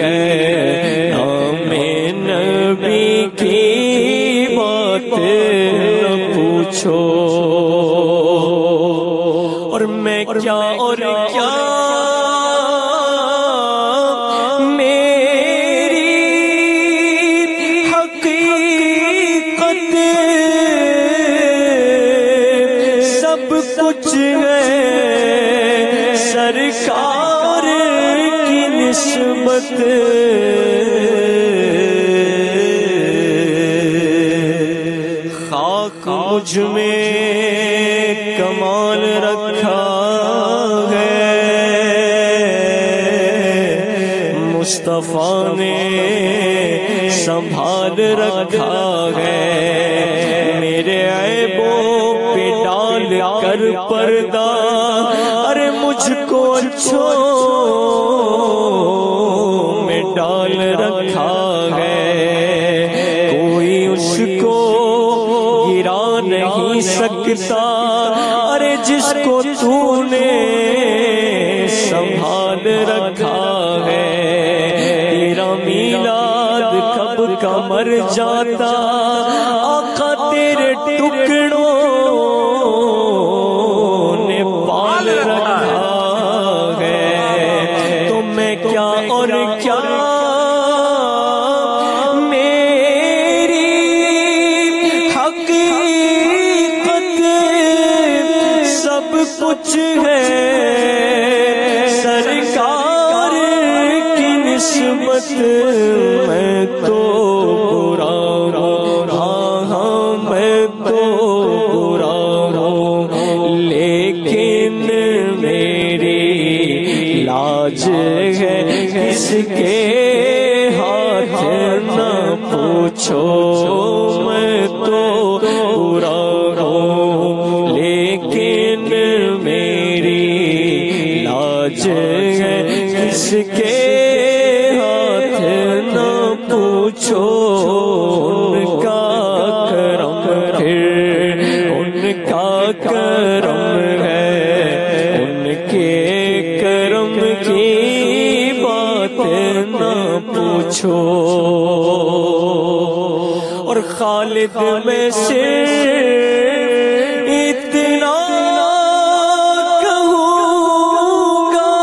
ہے نام نبی کی بات نہ پوچھو، اور میں کیا اور کیا کچھ ہے سرکار کی نسبت، خاک مجھ میں کمال رکھا ہے مصطفیٰ نے سنبھال رکھا ہے، میرے عیبوں پہ ڈال کر پردہ ارے مجھ کو اچھوں میں ڈال رکھا ہے، کوئی اس کو گرا نہیں سکتا ارے جس کو تو نے سنبھال رکھا ہے، تیرا میلاد کب کا مر جاتا آقا تیرے ٹکڑوں نے پال رکھا ہے، تو میں کیا اور کیا میری حقیقت سب کچھ ہے سرکار کی نسبت، میں تو برا ہوں ہاں میں تو برا ہوں لیکن میری لاج ہے کس کے ہاتھ نہ پوچھو، میں تو برا ہوں لیکن میری لاج ہے کس کے ہاتھ نہ پوچھو، ان کا کرم پھر ان کا کرم ہے، ان کے کرم کی بات نہ پوچھو، اور خالد میں سے اتنا کہوں گا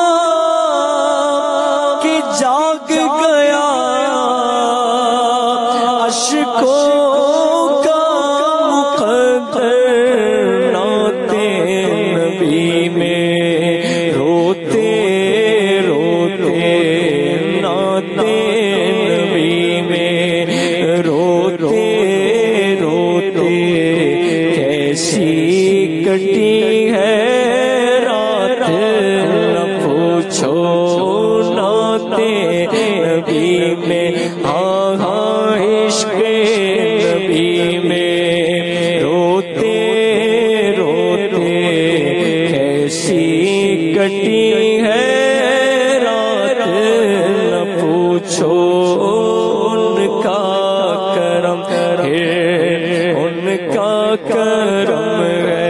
کہ جاگ گیا اشکوں کا مقدر، ناتے نبی میں روتے روتے ناتے نبی میں روتے روتے کیسی کٹی ہے رات نہ پوچھو، ناتے نبی میں ہاں ہاں عشق نبی میں روتے روتے کیسی کٹی ہے رات نہ پوچھو، ان کا کرم ہے ان کا کرم ہے